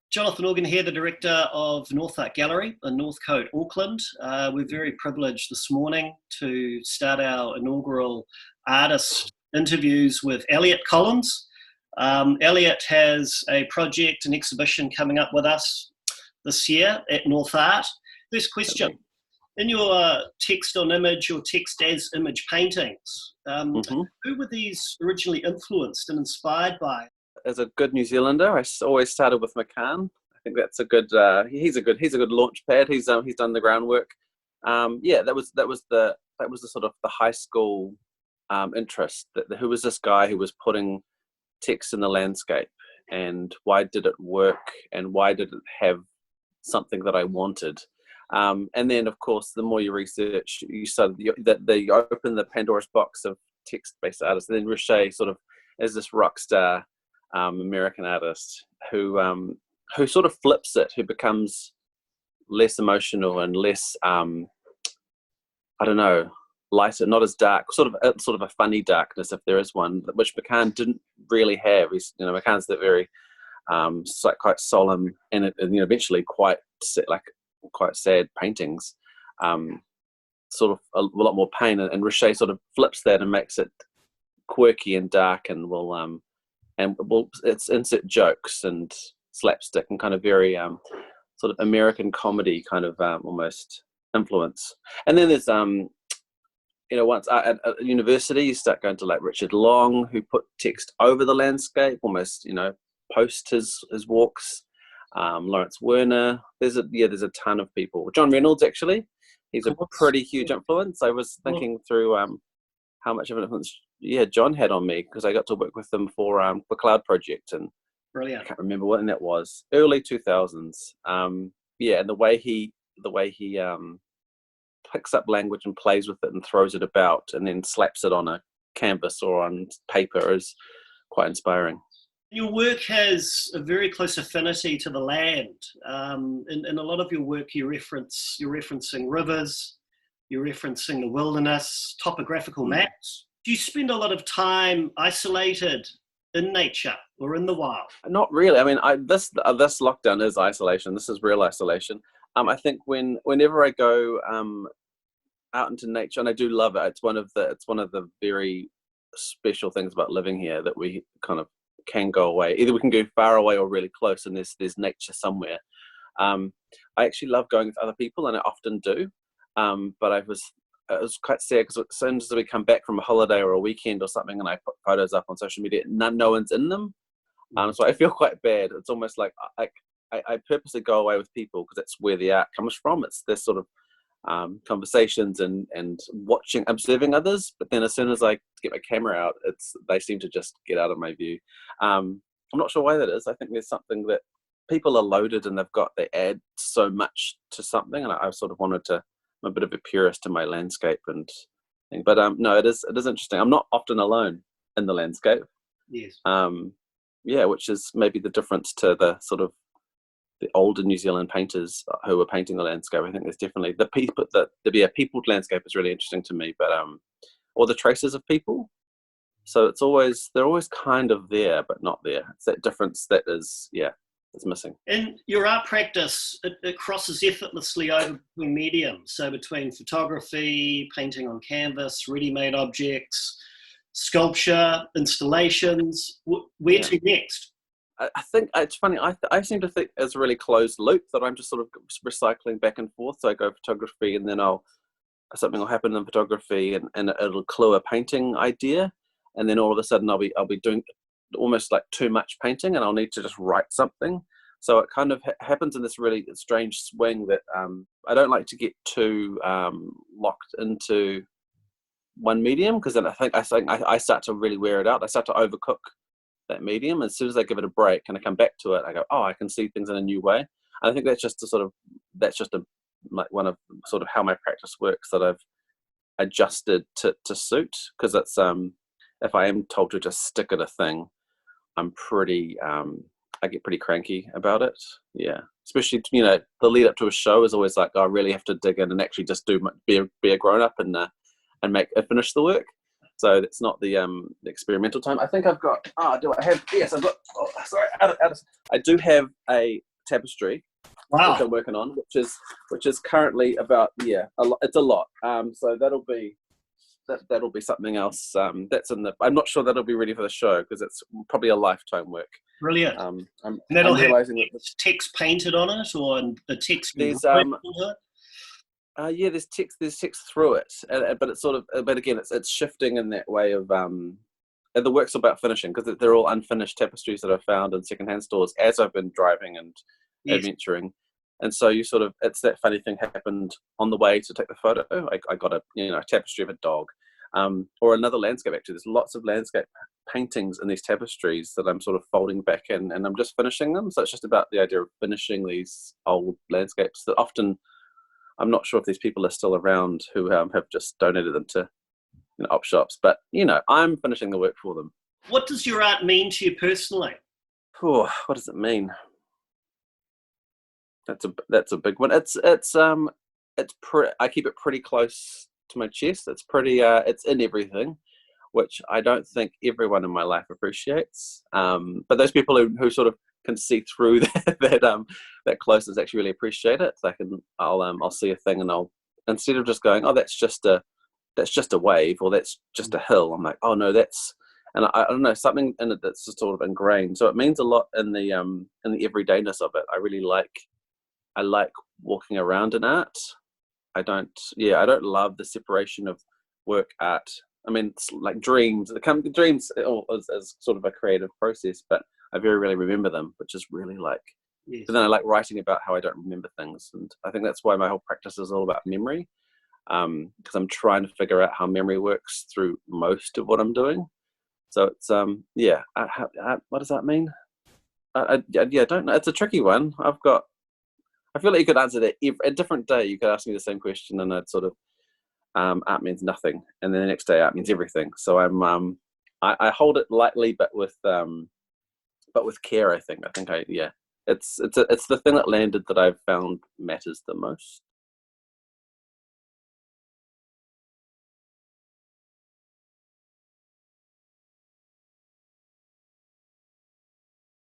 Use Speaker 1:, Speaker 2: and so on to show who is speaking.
Speaker 1: Jonathan Organ here, the director of Northart Gallery in Northcote, Auckland. We're very privileged this morning to start our inaugural artist interviews with Elliot Collins. Elliot has a project, an exhibition coming up with us this year at Northart. First question, in your text on image or text as image paintings, who were these originally influenced and inspired by?
Speaker 2: As a good New Zealander, I always started with McCann. I think that's a good. He's a good launch pad. He's done the groundwork. That was the sort of the high school interest. Who was this guy who was putting text in the landscape, and why did it work, and why did it have something that I wanted? And then, of course, the more you research, you open the Pandora's box of text-based artists, and then Riche sort of as this rock star. American artist who sort of flips it, who becomes less emotional and less lighter, not as dark, sort of a funny darkness, if there is one, which McCann didn't really have. McCann's that very quite solemn and eventually quite sad paintings, sort of a lot more pain, and Riche sort of flips that and makes it quirky and dark, and it's insert jokes and slapstick and kind of very sort of American comedy kind of almost influence. And then there's once at university you start going to like Richard Long, who put text over the landscape almost, post his walks. Lawrence Werner. There's a ton of people. John Reynolds, actually, he's a pretty huge influence. I was thinking through how much of an influence John had on me, because I got to work with him for the Cloud Project, and
Speaker 1: brilliant.
Speaker 2: I can't remember when that was, early 2000s. And the way he picks up language and plays with it and throws it about and then slaps it on a canvas or on paper is quite inspiring.
Speaker 1: Your work has a very close affinity to the land. In a lot of your work, you're referencing rivers, you're referencing the wilderness, topographical maps. Do you spend a lot of time isolated in nature or in the wild?
Speaker 2: Not really. I mean, this lockdown is isolation. This is real isolation. I think whenever I go out into nature, and I do love it. It's one of the very special things about living here, that we kind of can go away. Either we can go far away or really close, and there's nature somewhere. I actually love going with other people, and I often do. But it was quite sad, because as soon as we come back from a holiday or a weekend or something, and I put photos up on social media, no one's in them. So I feel quite bad. It's almost like I purposely go away with people because that's where the art comes from. It's this sort of conversations and observing others. But then as soon as I get my camera out, they seem to just get out of my view. I'm not sure why that is. I think there's something that people are loaded and they add so much to something, and I sort of wanted to. I'm a bit of a purist in my landscape and thing, but no, it is interesting. I'm not often alone in the landscape.
Speaker 1: Yes.
Speaker 2: Which is maybe the difference to the sort of the older New Zealand painters who were painting the landscape. I think there's definitely the peopled landscape is really interesting to me, but or the traces of people. So they're always kind of there, but not there. It's that difference that is, it's missing.
Speaker 1: In your art practice, it crosses effortlessly over between mediums, so between photography, painting on canvas, ready-made objects, sculpture, installations. Where to next?
Speaker 2: I think it's funny. I seem to think it's a really closed loop, that I'm just sort of recycling back and forth. So I go photography, and then something will happen in photography, and it'll clue a painting idea, and then all of a sudden I'll be doing almost like too much painting, and I'll need to just write something. So it kind of happens in this really strange swing that I don't like to get too locked into one medium, because then I think I start to really wear it out. I start to overcook that medium. As soon as I give it a break and I come back to it, I go, I can see things in a new way. And I think that's just one of sort of how my practice works, that I've adjusted to suit, because it's if I am told to just stick at a thing, I'm pretty I get pretty cranky about it. Yeah, especially the lead up to a show is always like, I really have to dig in and actually just be a grown up and finish the work. So it's not the experimental time. I think I've got. I've got. I do have a tapestry, which
Speaker 1: Wow.
Speaker 2: I'm working on, which is currently about it's a lot. So that'll be something else. That's in the. I'm not sure that'll be ready for the show because it's probably a lifetime work.
Speaker 1: Brilliant.
Speaker 2: I'm
Speaker 1: And that'll
Speaker 2: I'm
Speaker 1: have
Speaker 2: realizing that
Speaker 1: text painted on it, or the text
Speaker 2: there's
Speaker 1: embroidered onto it?
Speaker 2: there's text through it, but it's sort of, but again, it's shifting in that way of and the work's about finishing because they're all unfinished tapestries that I found in secondhand stores as I've been driving and
Speaker 1: Yes.
Speaker 2: adventuring. And so you sort of, it's that funny thing happened on the way to take the photo. I got a tapestry of a dog, or another landscape. Actually, there's lots of landscape paintings in these tapestries that I'm sort of folding back in, and I'm just finishing them. So it's just about the idea of finishing these old landscapes that often, I'm not sure if these people are still around who have just donated them to op shops, but I'm finishing the work for them.
Speaker 1: What does your art mean to you personally?
Speaker 2: Oh, what does it mean? That's a big one. I keep it pretty close to my chest. It's pretty it's in everything, which I don't think everyone in my life appreciates. But those people who sort of can see through that closeness actually really appreciate it. So I'll see a thing and I'll, instead of just going, oh, that's just a wave or that's just a hill, I'm like, oh no, and I don't know, something in it that's just sort of ingrained. So it means a lot in the everydayness of it. I like walking around in art. I don't love the separation of work, art. I mean, it's like dreams. Dreams as sort of a creative process, but I very rarely remember them, which is really like.
Speaker 1: Yes.
Speaker 2: But then I like writing about how I don't remember things, and I think that's why my whole practice is all about memory, because I'm trying to figure out how memory works through most of what I'm doing. So it's what does that mean? I don't know. It's a tricky one. I feel like you could answer that a different day. You could ask me the same question, and I'd sort of art means nothing, and then the next day art means everything. So I hold it lightly, but with care. I think it's the thing that landed that I've found matters the most.